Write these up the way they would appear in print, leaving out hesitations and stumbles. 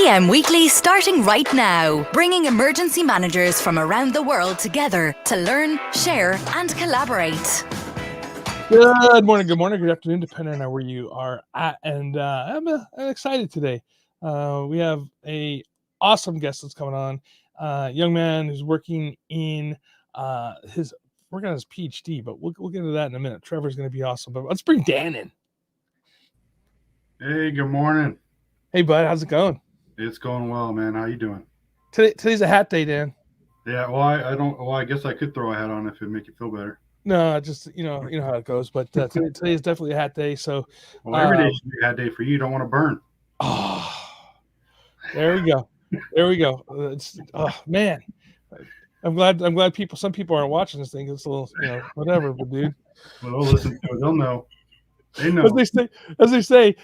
PM Weekly starting right now, bringing emergency managers from around the world together to learn, share and collaborate. Good morning, good afternoon, depending on where you are at. And I'm excited today. We have a awesome guest that's coming on. Young man who's working in his PhD, but we'll get into that in a minute. Trevor's going to be awesome. But let's bring Dan in. Hey, good morning. Hey, bud, how's it going? It's going well, man. How you doing? Today's a hat day, Dan. Yeah, well, I don't. Well, I guess I could throw a hat on if it'd make you feel better. No, just you know how it goes. But today is definitely a hat day. So, well, every day should be a hat day for you. You don't want to burn. Oh, there we go. Man, I'm glad some people aren't watching this thing. It's a little, whatever. But dude, well, listen to it. They'll know. They know. As they say,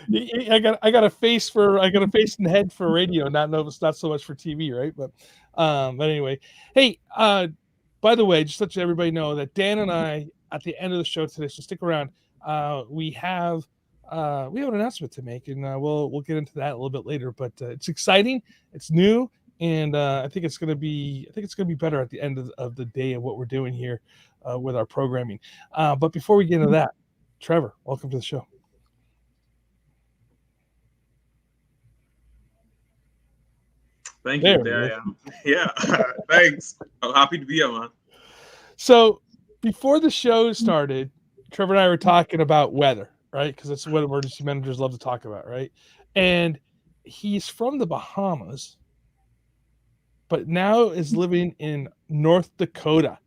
I got a face and head for radio, not so much for TV, right? But anyway, hey, by the way, just to let everybody know that Dan and I at the end of the show today, so stick around. We have an announcement to make, and we'll get into that a little bit later. But it's exciting, it's new, and I think it's gonna be better at the end of the day of what we're doing here with our programming. But before we get into that, Trevor, welcome to the show. Thank you. There I am. Yeah, thanks. I'm happy to be here, man. So before the show started, Trevor and I were talking about weather, right? Because that's what emergency managers love to talk about, right? And he's from the Bahamas, but now is living in North Dakota.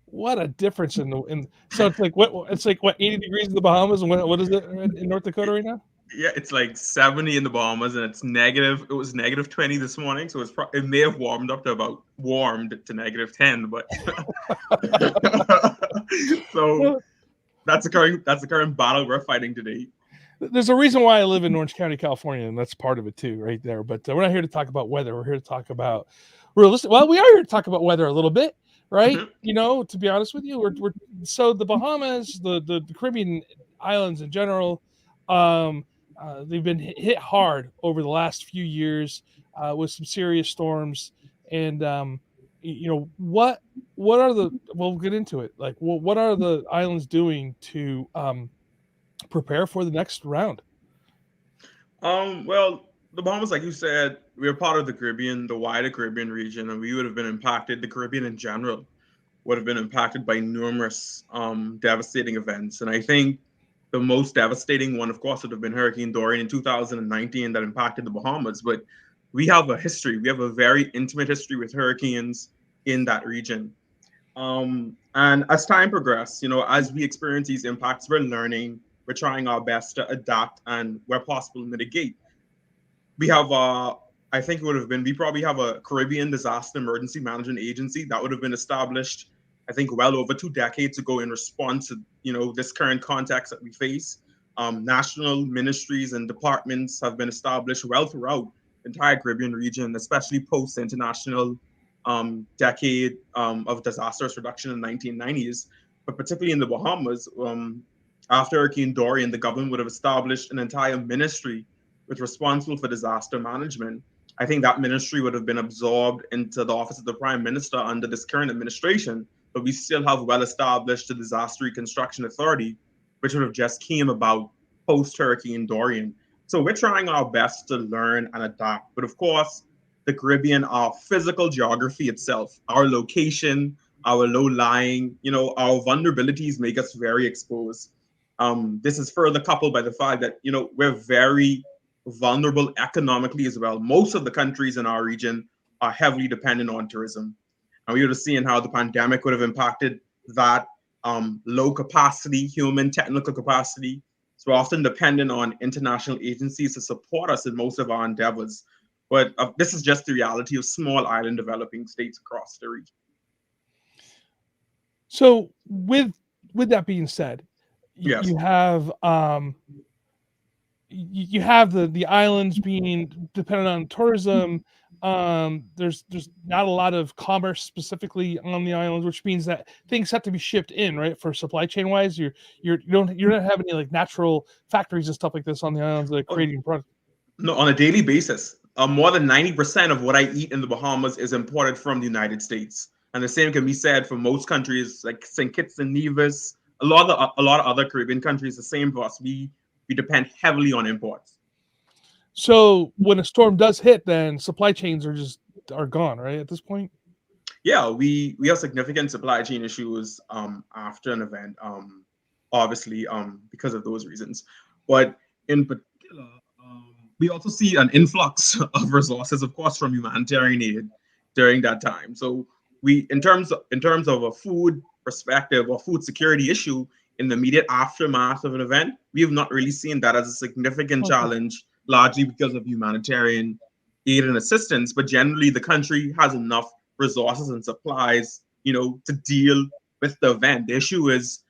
What a difference so it's like what 80 degrees in the Bahamas, and what is it in North Dakota right now? Yeah, it's like 70 in the Bahamas, and it's negative. It was negative 20 this morning, so it may have warmed to -10, but so that's the current battle we're fighting today. There's a reason why I live in Orange County, California, and that's part of it too, right there. But we're not here to talk about weather. We're here to talk about realistic. Well, we are here to talk about weather a little bit, right? Mm-hmm. To be honest with you, we're so the Bahamas, the Caribbean islands in general. They've been hit hard over the last few years with some serious storms, and what are we'll get into it. Like, what are the islands doing to prepare for the next round? Well, the Bahamas, like you said, we're part of the Caribbean, the wider Caribbean region, and we would have been impacted. The Caribbean in general would have been impacted by numerous devastating events, and I think the most devastating one, of course, would have been Hurricane Dorian in 2019 that impacted the Bahamas. But we have a history. We have a very intimate history with hurricanes in that region. And as time progresses, as we experience these impacts, we're learning, we're trying our best to adapt and where possible mitigate. We have, I think we probably have a Caribbean Disaster Emergency Management Agency that would have been established, I think, well over 2 decades ago in response to, this current context that we face. National ministries and departments have been established well throughout the entire Caribbean region, especially post-international decade of disaster risk reduction in the 1990s. But particularly in the Bahamas, after Hurricane Dorian, the government would have established an entire ministry with responsible for disaster management. I think that ministry would have been absorbed into the office of the Prime Minister under this current administration, but we still have well-established the Disaster Reconstruction Authority, which would have just came about post-Hurricane Dorian. So we're trying our best to learn and adapt. But of course, the Caribbean, our physical geography itself, our location, our low-lying, our vulnerabilities make us very exposed. This is further coupled by the fact that, we're very vulnerable economically as well. Most of the countries in our region are heavily dependent on tourism. And we would have seen how the pandemic would have impacted that low capacity, human technical capacity. So we're often dependent on international agencies to support us in most of our endeavors. But this is just the reality of small island developing states across the region. So with that being said, yes, you have you have the islands being dependent on tourism. There's not a lot of commerce specifically on the islands, which means that things have to be shipped in, right? For supply chain wise, you're not having any like natural factories and stuff like this on the islands, like creating products. No, on a daily basis, more than 90% of what I eat in the Bahamas is imported from the United States. And the same can be said for most countries like St. Kitts and Nevis, a lot of other Caribbean countries. The same for us. We depend heavily on imports. So when a storm does hit, then supply chains are gone, right? At this point. Yeah, we have significant supply chain issues after an event, obviously because of those reasons. But in particular, we also see an influx of resources, of course, from humanitarian aid during that time. So we, in terms of a food perspective or food security issue in the immediate aftermath of an event, we have not really seen that as a significant challenge, largely because of humanitarian aid and assistance. But generally, the country has enough resources and supplies, to deal with the event. The issue is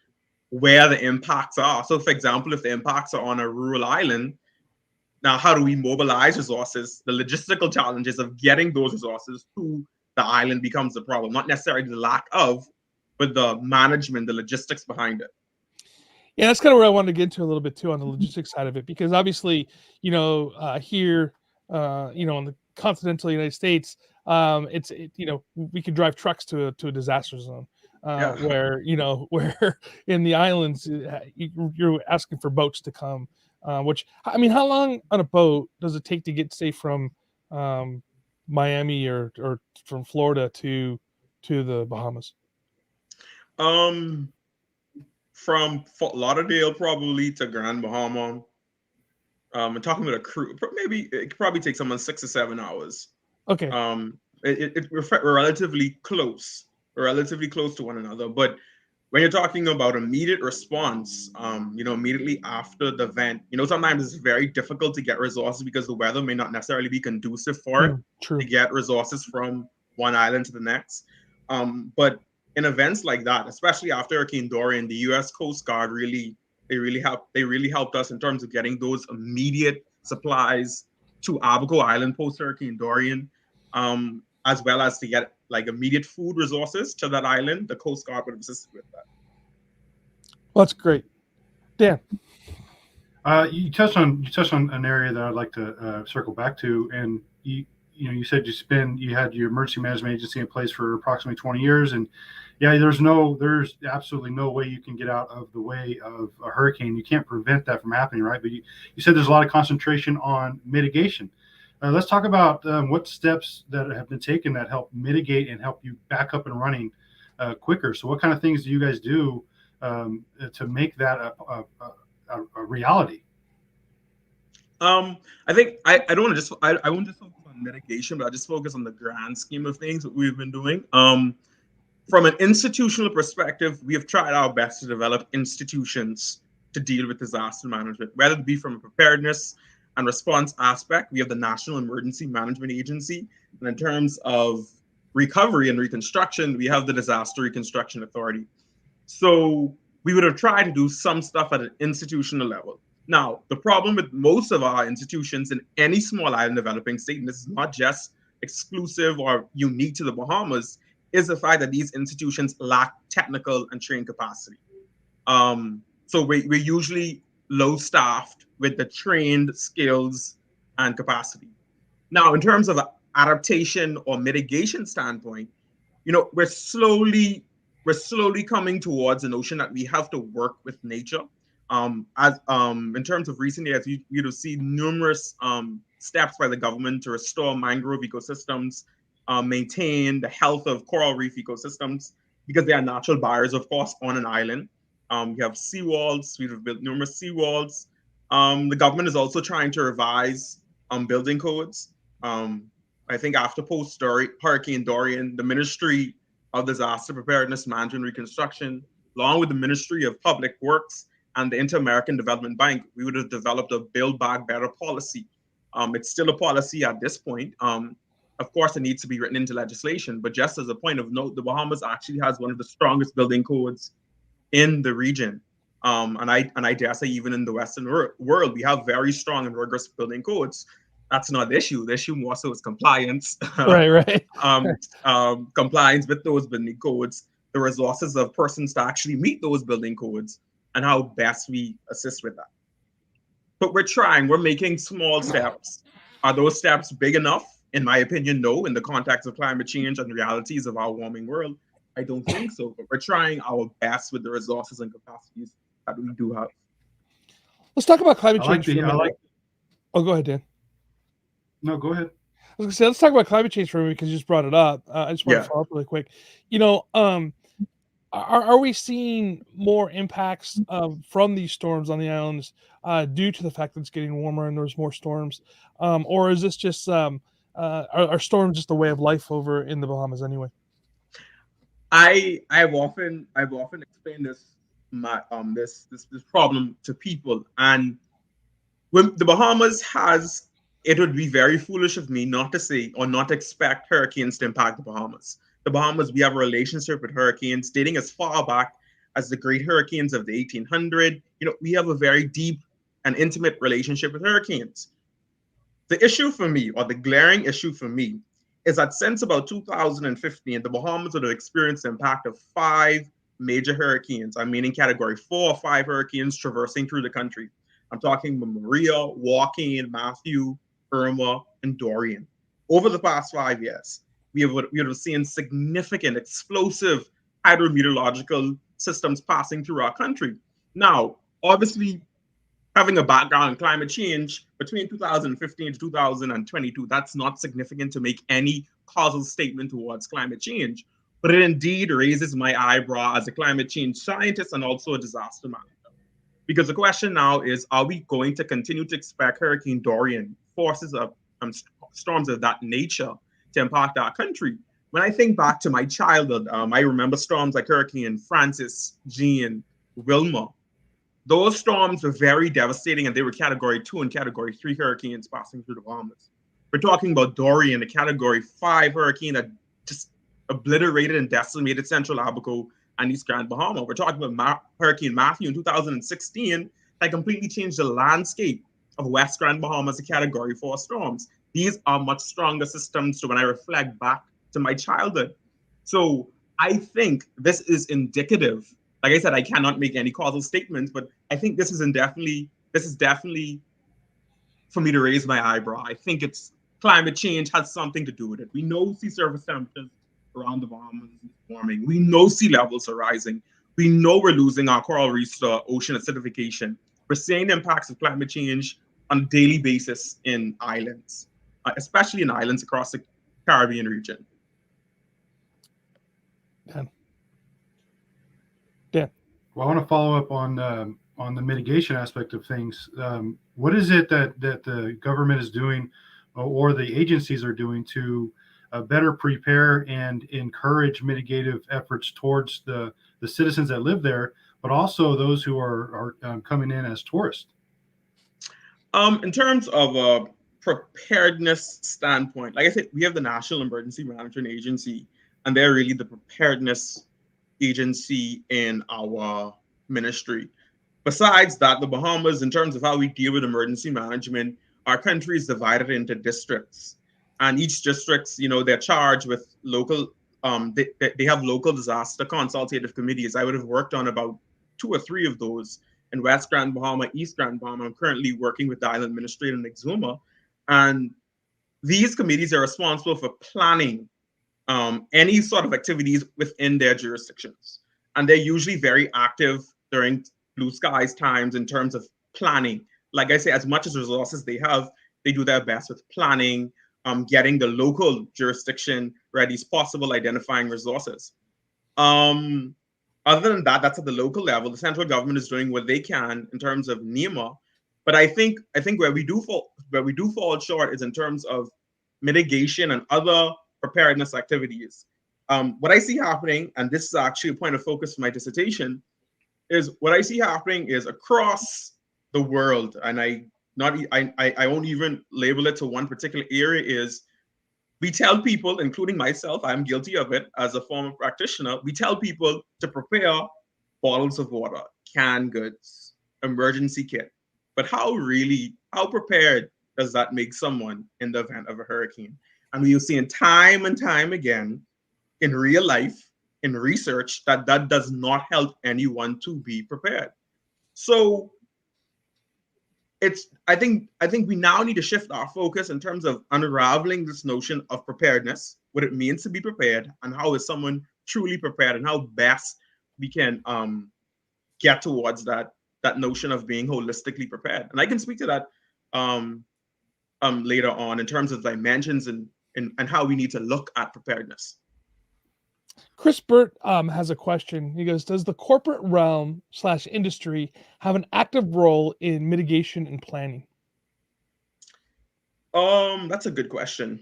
where the impacts are. So, for example, if the impacts are on a rural island, now how do we mobilize resources? The logistical challenges of getting those resources to the island becomes the problem, not necessarily the lack of, but the management, the logistics behind it. Yeah, that's kind of where I wanted to get into a little bit too on the logistics side of it, because obviously, here, in the continental United States, we could drive trucks to a disaster zone, where where in the islands you're asking for boats to come. Which, I mean, how long on a boat does it take to get, say, from Miami or from Florida to the Bahamas? From Fort Lauderdale probably to Grand Bahama. I'm talking about a crew. Maybe it could probably take someone 6 or 7 hours. Okay. We're relatively close. We're relatively close to one another. But when you're talking about immediate response, immediately after the event, sometimes it's very difficult to get resources because the weather may not necessarily be conducive for it to get resources from one island to the next. But in events like that, especially after Hurricane Dorian, the U.S. Coast Guard really helped us in terms of getting those immediate supplies to Abaco Island post Hurricane Dorian, as well as to get like immediate food resources to that island. The Coast Guard would have assisted with that. Well, that's great, Dan. You touched on an area that I'd like to circle back to, and you said you had your emergency management agency in place for approximately 20 years, and there's absolutely no way you can get out of the way of a hurricane. You can't prevent that from happening, right? But you said there's a lot of concentration on mitigation. Let's talk about what steps that have been taken that help mitigate and help you back up and running quicker. So what kind of things do you guys do to make that a reality? I think I won't just focus on mitigation, but I'll just focus on the grand scheme of things that we've been doing. From an institutional perspective, we have tried our best to develop institutions to deal with disaster management, whether it be from a preparedness and response aspect. We have the National Emergency Management Agency, and in terms of recovery and reconstruction, we have the Disaster Reconstruction Authority. So we would have tried to do some stuff at an institutional level. Now, the problem with most of our institutions in any small island developing state, and this is not just exclusive or unique to the Bahamas, is the fact that these institutions lack technical and trained capacity. So we're usually low-staffed with the trained skills and capacity. Now, in terms of adaptation or mitigation standpoint, we're slowly coming towards the notion that we have to work with nature. In terms of recent years, you'd have seen numerous steps by the government to restore mangrove ecosystems, maintain the health of coral reef ecosystems, because they are natural barriers, of course, on an island. We have seawalls. We've built numerous seawalls. The government is also trying to revise building codes. I think after Hurricane Dorian, the Ministry of Disaster Preparedness, Management, and Reconstruction, along with the Ministry of Public Works and the Inter-American Development Bank, we would have developed a Build Back Better policy. It's still a policy at this point. Of course, it needs to be written into legislation, but just as a point of note, the Bahamas actually has one of the strongest building codes in the region. And I dare say even in the Western world, we have very strong and rigorous building codes. That's not the issue. The issue more so is compliance. Right. Compliance with those building codes, the resources of persons to actually meet those building codes, and how best we assist with that. But we're making small steps. Are those steps big enough? In my opinion, no. In the context of climate change and realities of our warming world, I don't think so. But we're trying our best with the resources and capacities that we do have. Let's talk about climate I like change for a minute. Oh, go ahead, Dan. No, go ahead. I was gonna say, let's talk about climate change for a minute because you just brought it up. I just want to follow up really quick. You know, are we seeing more impacts from these storms on the islands due to the fact that it's getting warmer and there's more storms, or is this just are storms just a way of life over in the Bahamas anyway? I've often explained this problem to people, and when the Bahamas has, it would be very foolish of me not to say or not expect hurricanes to impact the Bahamas. The Bahamas, we have a relationship with hurricanes dating as far back as the great hurricanes of the 1800s. You know, we have a very deep and intimate relationship with hurricanes. The issue for me, or the glaring issue for me, is that since about 2015, the Bahamas would have experienced the impact of 5 major hurricanes. I'm meaning category 4 or 5 hurricanes traversing through the country. I'm talking Maria, Joaquin, Matthew, Irma, and Dorian. Over the past 5 years, we have seen significant explosive hydrometeorological systems passing through our country. Now, obviously, having a background in climate change between 2015 to 2022, that's not significant to make any causal statement towards climate change. But it indeed raises my eyebrow as a climate change scientist and also a disaster manager. Because the question now is, are we going to continue to expect Hurricane Dorian, forces of storms of that nature, to impact our country? When I think back to my childhood, I remember storms like Hurricane Francis, Jean, Wilma. Those storms were very devastating, and they were category 2 and category 3 hurricanes passing through the Bahamas. We're talking about Dorian, a category 5 hurricane that just obliterated and decimated Central Abaco and East Grand Bahama. We're talking about Hurricane Matthew in 2016 that completely changed the landscape of West Grand Bahama as a category 4 storms. These are much stronger systems. So when I reflect back to my childhood, so I think this is indicative. Like I said, I cannot make any causal statements, but I think this is definitely for me to raise my eyebrow. I think it's climate change has something to do with it. We know sea surface temperatures around the Bahamas is warming. We know sea levels are rising. We know we're losing our coral reefs to ocean acidification. We're seeing the impacts of climate change on a daily basis in islands, especially in islands across the Caribbean region. Dan. Well, I want to follow up on the mitigation aspect of things. What is it that the government is doing, or the agencies are doing, to better prepare and encourage mitigative efforts towards the citizens that live there, but also those who are coming in as tourists? In terms of a preparedness standpoint, like I said, we have the National Emergency Management Agency, and they're really the preparedness agency in our ministry. Besides that, the Bahamas, in terms of how we deal with emergency management, our country is divided into districts. And each districts, you know, they're charged with local, they have local disaster consultative committees. I would have worked on about 2 or 3 of those in West Grand Bahama, East Grand Bahama. I'm currently working with the island administrator in Exuma. And these committees are responsible for planning any sort of activities within their jurisdictions. And they're usually very active during blue skies times in terms of planning. Like I say, as much as resources they have, they do their best with planning, getting the local jurisdiction ready as possible, identifying resources. Other than that, that's at the local level. The central government is doing what they can in terms of NEMA. But I think where we do fall short is in terms of mitigation and other preparedness activities. What I see happening, and this is actually a point of focus for my dissertation, is what I see happening is across the world, and I won't even label it to one particular area, is we tell people, including myself, I'm guilty of it as a former practitioner, we tell people to prepare bottles of water, canned goods, emergency kit. But how prepared does that make someone in the event of a hurricane? And we've seen time and time again in real life, in research, that does not help anyone to be prepared. So I think we now need to shift our focus in terms of unraveling this notion of preparedness, what it means to be prepared, and how is someone truly prepared, and how best we can get towards that notion of being holistically prepared. And I can speak to that later on in terms of dimensions and how we need to look at preparedness. Chris Burt has a question. He goes, does the corporate realm / industry have an active role in mitigation and planning? That's a good question.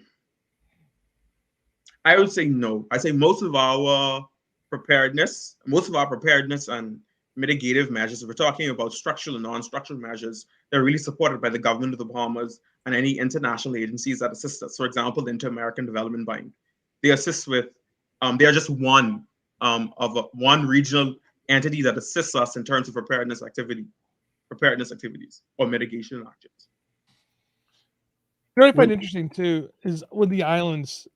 I would say no. I say most of our preparedness and mitigative measures, if we're talking about structural and non-structural measures, they're really supported by the government of the Bahamas and any international agencies that assist us. For example, the Inter-American Development Bank. They assist with, they are just one regional entity that assists us in terms of preparedness activities or mitigation actions. You know what I find interesting too is with the islands,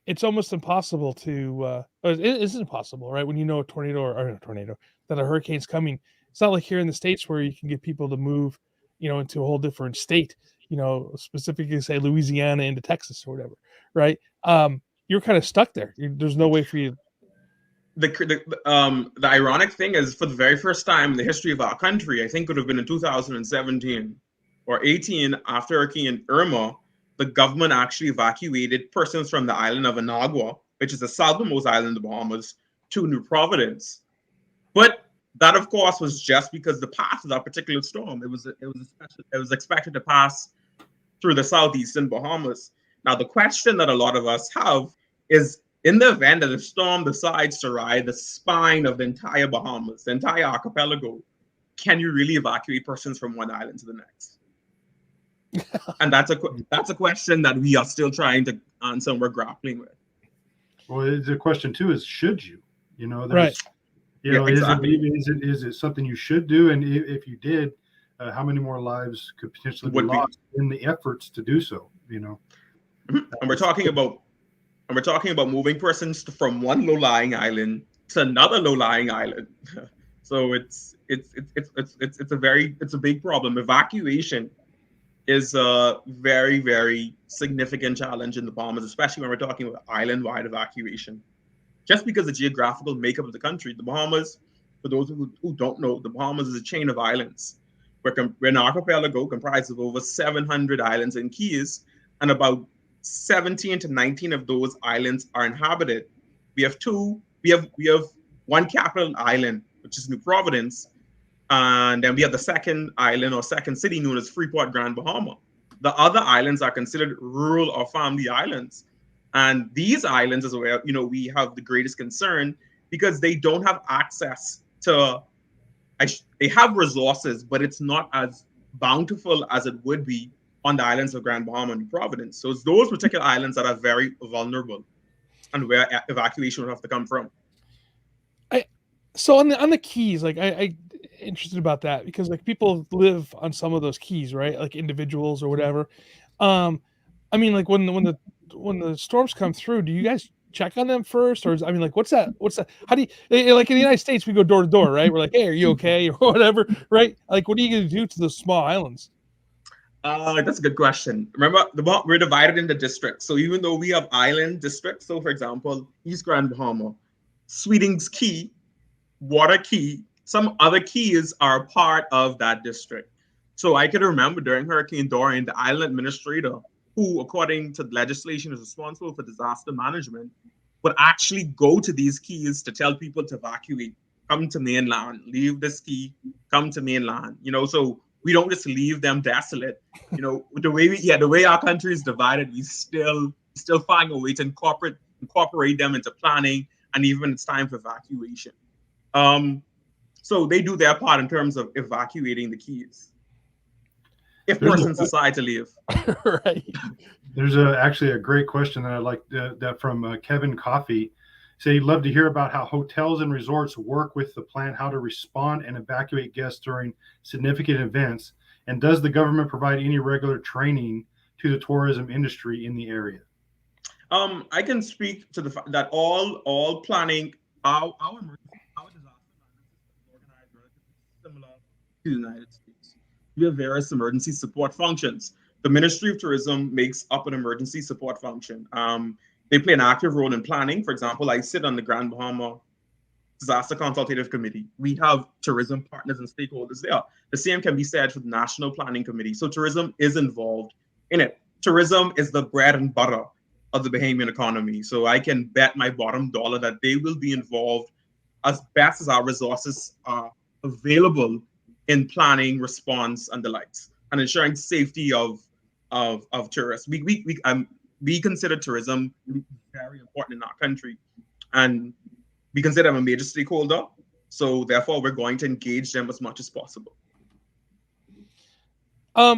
it's almost impossible to, it isn't impossible, right? When you know a that a hurricane's coming, it's not like here in the States where you can get people to move, into a whole different state, specifically say Louisiana into Texas or whatever, right? You're kind of stuck there. There's no way for you. The ironic thing is, for the very first time in the history of our country, I think it would have been in 2017 or 18 after Hurricane Irma, the government actually evacuated persons from the island of Anagua, which is the southernmost island in the Bahamas, to New Providence. But that, of course, was just because the path of that particular storm, it was expected to pass through the southeastern Bahamas. Now, the question that a lot of us have is, in the event that the storm decides to ride the spine of the entire Bahamas, the entire archipelago, can you really evacuate persons from one island to the next? And that's a question that we are still trying to answer and we're grappling with. Well, the question too is, should you? Right. Exactly. Is it something you should do? And if you did, how many more lives could potentially be lost in the efforts to do so? And we're talking about moving persons from one low-lying island to another low-lying island. So it's a big problem. Evacuation is a very, very significant challenge in the Bahamas, especially when we're talking about island-wide evacuation. Just because of the geographical makeup of the country, the Bahamas, for those who don't know, the Bahamas is a chain of islands. We're an archipelago comprised of over 700 islands and keys, and about 17 to 19 of those islands are inhabited. We have one capital island, which is New Providence, and then we have the second island or second city known as Freeport Grand Bahama. The other islands are considered rural or family islands. And these islands is where, we have the greatest concern, because they don't have access to, they have resources, but it's not as bountiful as it would be on the islands of Grand Bahama and New Providence. So it's those particular islands that are very vulnerable and where evacuation would have to come from. So on the keys, I interested about that, because people live on some of those keys, right? Like individuals or whatever. When the storms come through, do you guys check on them first, or what's that? How do you, like in the United States, we go door to door, right? We're like, hey, are you okay, or whatever, right? What are you going to do to those small islands? That's a good question. Remember, we're divided into districts. So even though we have island districts, so for example, East Grand Bahama, Sweetings Key, Water Key, some other keys are part of that district. So I can remember during Hurricane Dorian, the island administrator, who, according to legislation, is responsible for disaster management, would actually go to these keys to tell people to evacuate, come to mainland, leave this key, come to mainland. So we don't just leave them desolate. The way our country is divided, we still find a way to incorporate them into planning, and even when it's time for evacuation. So they do their part in terms of evacuating the keys, if persons decide to leave. Right. There's actually a great question that I like that from Kevin Coffey. Say he'd love to hear about how hotels and resorts work with the plan, how to respond and evacuate guests during significant events, and does the government provide any regular training to the tourism industry in the area? I can speak to that all planning, our disaster management is organized relatively similar to the United States. We have various emergency support functions. The Ministry of Tourism makes up an emergency support function. They play an active role in planning. For example, I sit on the Grand Bahama Disaster Consultative Committee. We have tourism partners and stakeholders there. The same can be said for the National Planning Committee. So tourism is involved in it. Tourism is the bread and butter of the Bahamian economy. So I can bet my bottom dollar that they will be involved as best as our resources are available in planning, response, and the likes, and ensuring safety of tourists. We consider tourism very important in our country, and we consider them a major stakeholder. So therefore, we're going to engage them as much as possible. A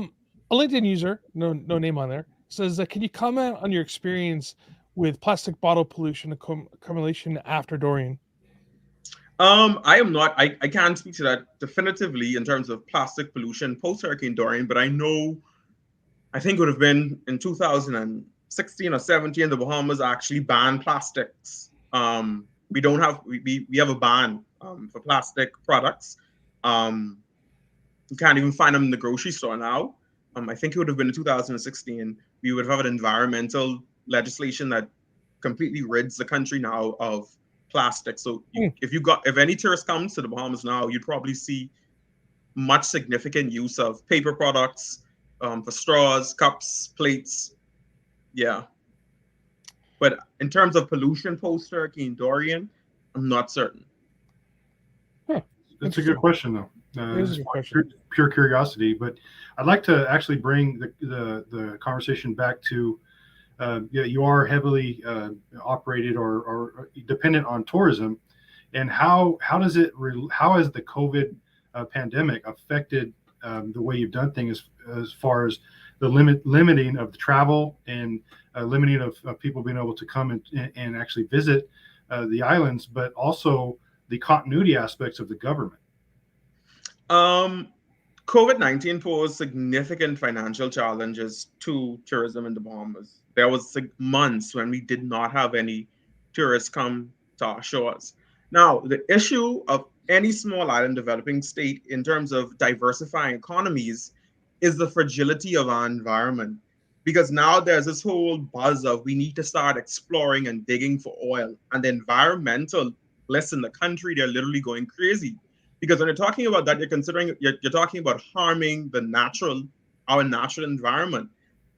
LinkedIn user, no name on there, says, can you comment on your experience with plastic bottle pollution accumulation after Dorian? I can't speak to that definitively in terms of plastic pollution post Hurricane Dorian, but I think it would have been in 2016 or 17, the Bahamas actually banned plastics. We have a ban for plastic products. You can't even find them in the grocery store now. I think it would have been in 2016. We would have an environmental legislation that completely rids the country now of plastic. So if any tourist comes to the Bahamas now, you'd probably see much significant use of paper products for straws, cups, plates. Yeah. But in terms of pollution post Hurricane Dorian, I'm not certain. That's a good question, though. It's pure curiosity, but I'd like to actually bring the conversation back to you are heavily operated or dependent on tourism, and how has the COVID pandemic affected the way you've done things as far as the limiting of the travel and limiting of people being able to come and actually visit the islands, but also the continuity aspects of the government? COVID-19 posed significant financial challenges to tourism in the Bahamas. There was months when we did not have any tourists come to our shores. Now, the issue of any small island developing state in terms of diversifying economies is the fragility of our environment. Because now there's this whole buzz of we need to start exploring and digging for oil. And the environmentalists in the country, they're literally going crazy. Because when you're talking about that, you're talking about harming our natural environment.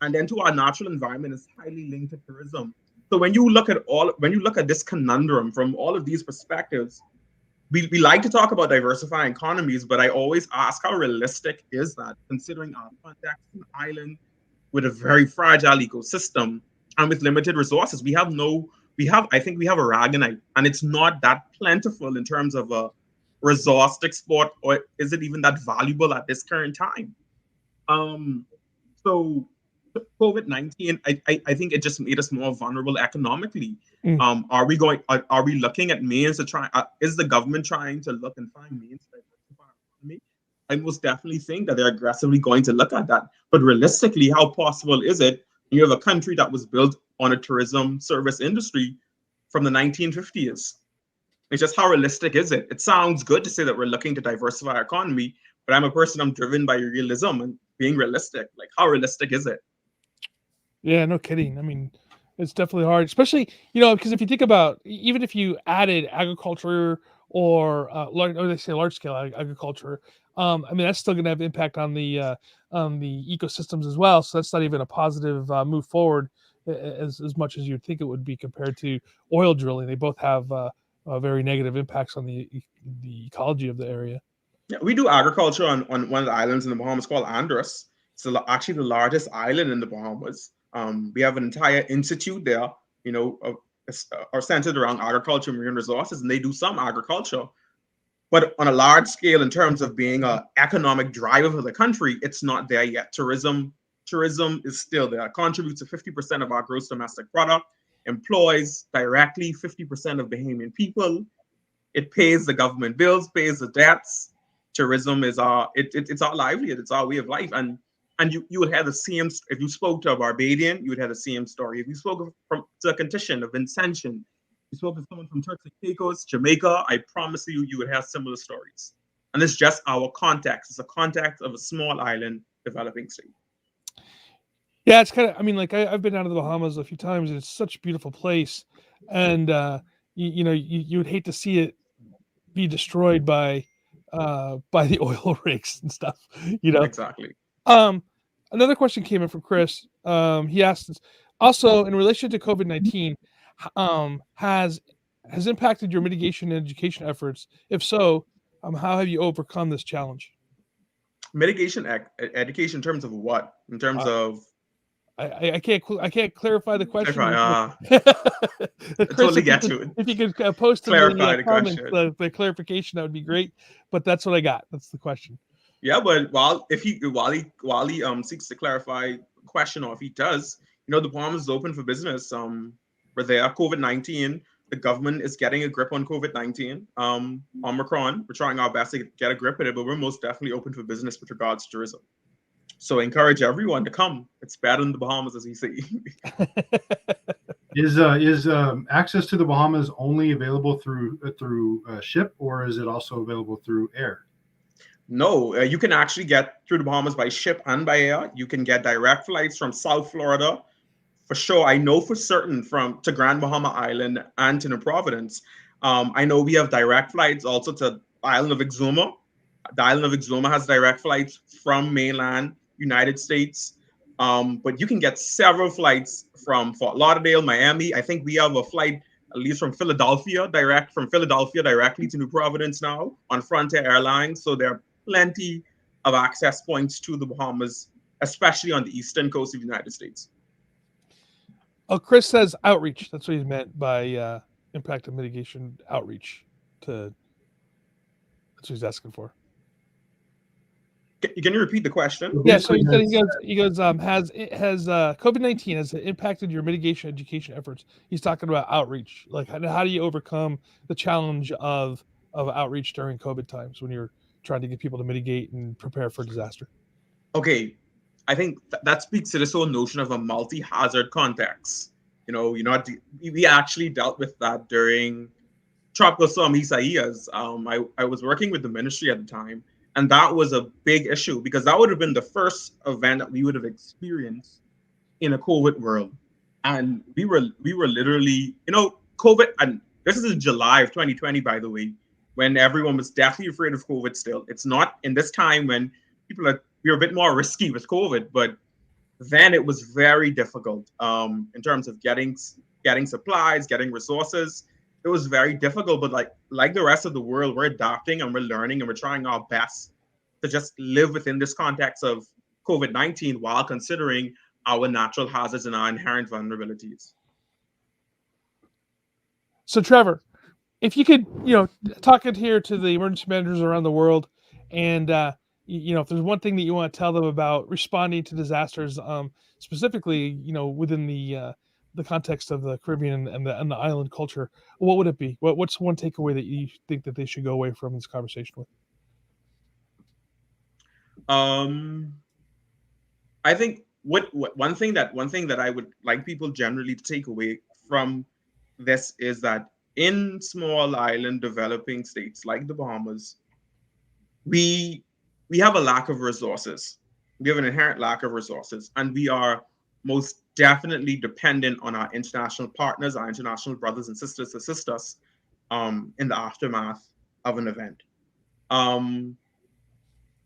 And then to our natural environment is highly linked to tourism. So when you look at this conundrum from all of these perspectives, we like to talk about diversifying economies, but I always ask, how realistic is that, considering our context, an island with a very fragile ecosystem and with limited resources? I think we have aragonite, and it's not that plentiful in terms of a resource to export, or is it even that valuable at this current time? So COVID-19, I think it just made us more vulnerable economically. Are we looking at means to try? Is the government trying to look and find means to diversify our economy? I most definitely think that they're aggressively going to look at that. But realistically, how possible is it? You have a country that was built on a tourism service industry from the 1950s. It's just, how realistic is it? It sounds good to say that we're looking to diversify our economy, but I'm driven by realism and being realistic. Like, how realistic is it? Yeah, no kidding. I mean, it's definitely hard, especially, because if you think about, even if you added agriculture or large scale agriculture, I mean, that's still going to have impact on the ecosystems as well. So that's not even a positive move forward as much as you'd think it would be compared to oil drilling. They both have very negative impacts on the ecology of the area. Yeah, we do agriculture on one of the islands in the Bahamas called Andros. It's actually the largest island in the Bahamas. We have an entire institute there, are centered around agriculture and marine resources, and they do some agriculture. But on a large scale, in terms of being an economic driver for the country, it's not there yet. Tourism is still there. It contributes to 50% of our gross domestic product, employs directly 50% of Bahamian people. It pays the government bills, pays the debts. Tourism is it's our livelihood, it's our way of life. And you would have the same, if you spoke to a Barbadian, you would have the same story. If you spoke to a Contitian, a Vincentian, you spoke to someone from Turks and Caicos, Jamaica, I promise you would have similar stories. And it's just our context. It's a context of a small island developing state. Yeah, it's kind of. I mean, like I've been out of the Bahamas a few times, and it's such a beautiful place. And you would hate to see it be destroyed by the oil rigs and stuff. Exactly. Another question came in from Chris. He asked us, also in relation to COVID-19, has impacted your mitigation and education efforts? If so, how have you overcome this challenge? Mitigation education in terms of what? In terms of I can't clarify the question. I Chris, totally get to it. If you could post in the comments the clarification, that would be great. But that's what I got. That's the question. Yeah, but while he seeks to clarify the question, or if he does, the Bahamas is open for business. We're there. COVID-19, the government is getting a grip on COVID-19. Omicron, we're trying our best to get a grip at it, but we're most definitely open for business with regards to tourism. So encourage everyone to come. It's better in the Bahamas, as we say. Is access to the Bahamas only available through ship, or is it also available through air? No, you can actually get through the Bahamas by ship and by air. You can get direct flights from South Florida, for sure. I know for certain to Grand Bahama Island and to New Providence. I know we have direct flights also to the island of Exuma. The island of Exuma has direct flights from mainland United States. But you can get several flights from Fort Lauderdale, Miami. I think we have a flight at least from Philadelphia directly to New Providence now on Frontier Airlines. So there are plenty of access points to the Bahamas, especially on the eastern coast of the United States. Oh, Chris says outreach. That's what he meant by impact and mitigation outreach. That's what he's asking for. Can you repeat the question? Yeah, so he goes, has COVID-19 has impacted your mitigation education efforts? He's talking about outreach. Like, how do you overcome the challenge of outreach during COVID times when you're trying to get people to mitigate and prepare for disaster? Okay, I think that speaks to this whole notion of a multi-hazard context. We actually dealt with that during Tropical Storm Isaias. I was working with the ministry at the time. And that was a big issue because that would have been the first event that we would have experienced in a COVID world. And we were literally, COVID, and this is in July of 2020, by the way, when everyone was definitely afraid of COVID still. It's not in this time when we were a bit more risky with COVID, but then it was very difficult in terms of getting supplies, getting resources. It was very difficult, but like the rest of the world, we're adapting and we're learning and we're trying our best to just live within this context of COVID-19 while considering our natural hazards and our inherent vulnerabilities. So, Trevor, if you could, talk it here to the emergency managers around the world, and if there's one thing that you want to tell them about responding to disasters, specifically, within the context of the Caribbean and the island culture, what would it be? What's one takeaway that you think that they should go away from this conversation with? I think one thing that I would like people generally to take away from this is that in small island developing states like the Bahamas, we have a lack of resources. We have an inherent lack of resources, and we are most definitely dependent on our international partners, our international brothers and sisters to assist us in the aftermath of an event.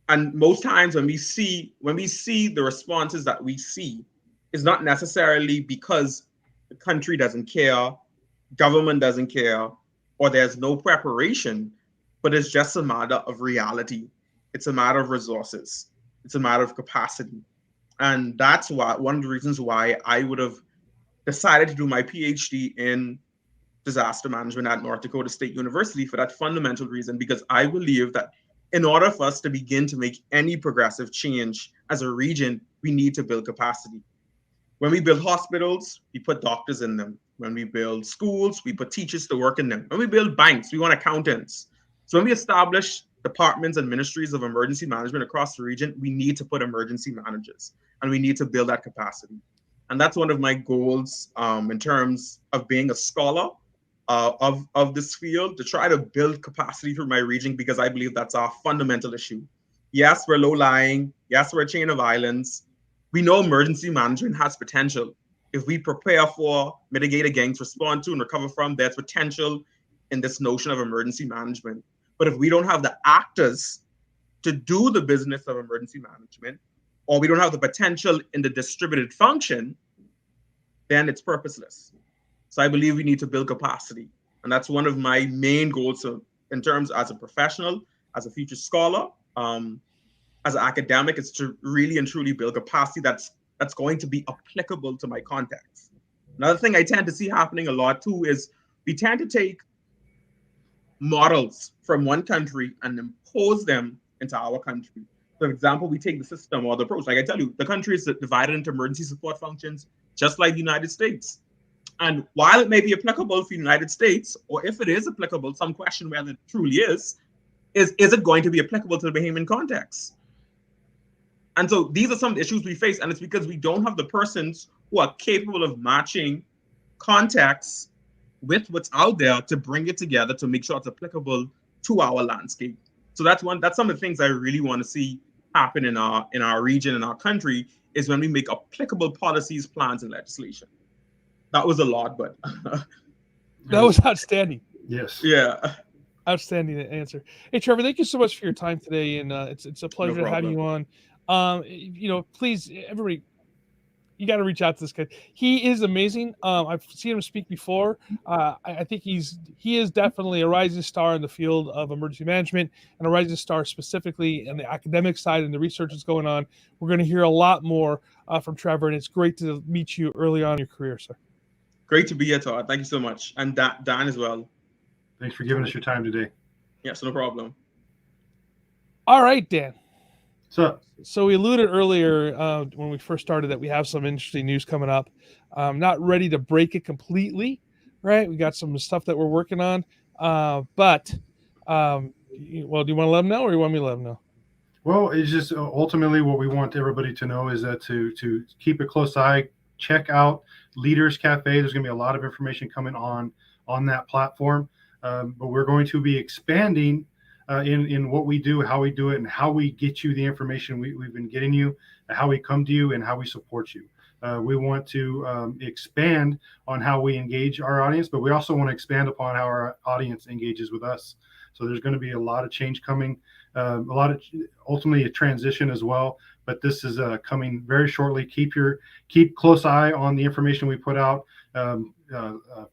And most times when we see the responses that we see, is not necessarily because the country doesn't care, government doesn't care, or there's no preparation, but it's just a matter of reality. It's a matter of resources. It's a matter of capacity. And that's one of the reasons why I would have decided to do my PhD in disaster management at North Dakota State University for that fundamental reason, because I believe that in order for us to begin to make any progressive change as a region, we need to build capacity. When we build hospitals, we put doctors in them. When we build schools, we put teachers to work in them. When we build banks, we want accountants. So when we establish departments and ministries of emergency management across the region, we need to put emergency managers, and we need to build that capacity. And that's one of my goals in terms of being a scholar of this field to try to build capacity through my region, because I believe that's our fundamental issue. Yes, we're low-lying. Yes, we're a chain of islands. We know emergency management has potential. If we prepare for, mitigate against, respond to, and recover from, there's potential in this notion of emergency management. But if we don't have the actors to do the business of emergency management, or we don't have the potential in the distributed function, then it's purposeless. So I believe we need to build capacity. And that's one of my main goals in terms as a professional, as a future scholar, as an academic, is to really and truly build capacity that's going to be applicable to my context. Another thing I tend to see happening a lot too is we tend to take models from one country and impose them into our country. For example, we take the system or the approach. Like I tell you, the country is divided into emergency support functions, just like the United States. And while it may be applicable for the United States, or if it is applicable, some question whether it truly is it going to be applicable to the Bahamian context? And so these are some of the issues we face, and it's because we don't have the persons who are capable of matching context with what's out there to bring it together to make sure it's applicable to our landscape. So that's some of the things I really want to see happen in our region, in our country, is when we make applicable policies, plans, and legislation. That was a lot, but that was outstanding. Yes. Yeah. Outstanding answer. Hey, Trevor, thank you so much for your time today, and it's a pleasure to have you on. Please, everybody, you got to reach out to this guy. He is amazing. I've seen him speak before. I think he is definitely a rising star in the field of emergency management, and a rising star specifically in the academic side and the research that's going on. We're going to hear a lot more from Trevor, and it's great to meet you early on in your career, sir. Great to be here, Todd. Thank you so much. And Dan as well. Thanks for giving us your time today. Yes, no problem. All right, Dan. So we alluded earlier when we first started that we have some interesting news coming up. Not ready to break it completely, right? We got some stuff that we're working on. Well, do you want to let them know, or you want me to let them know? Well, it's just ultimately what we want everybody to know is that to keep a close eye, check out Leaders Cafe. There's going to be a lot of information coming on that platform. But we're going to be expanding in what we do, how we do it, and how we get you the information we've been getting you, how we come to you, and how we support you. We want to expand on how we engage our audience, but we also want to expand upon how our audience engages with us. So there's going to be a lot of change coming, ultimately a transition as well. But this is coming very shortly. Keep close eye on the information we put out.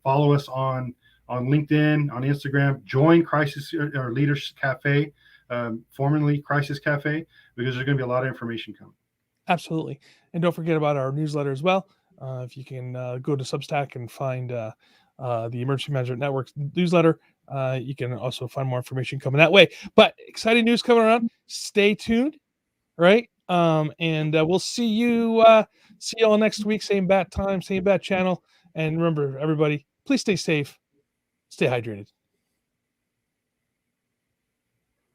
Follow us on LinkedIn, on Instagram. Join Crisis or Leaders Cafe, formerly Crisis Cafe, because there's going to be a lot of information coming. Absolutely. And don't forget about our newsletter as well. If you can go to Substack and find the Emergency Management Network's newsletter, you can also find more information coming that way. But exciting news coming around. Stay tuned, right? And we'll see you all next week. Same bat time, same bat channel. And remember, everybody, please stay safe. Stay hydrated.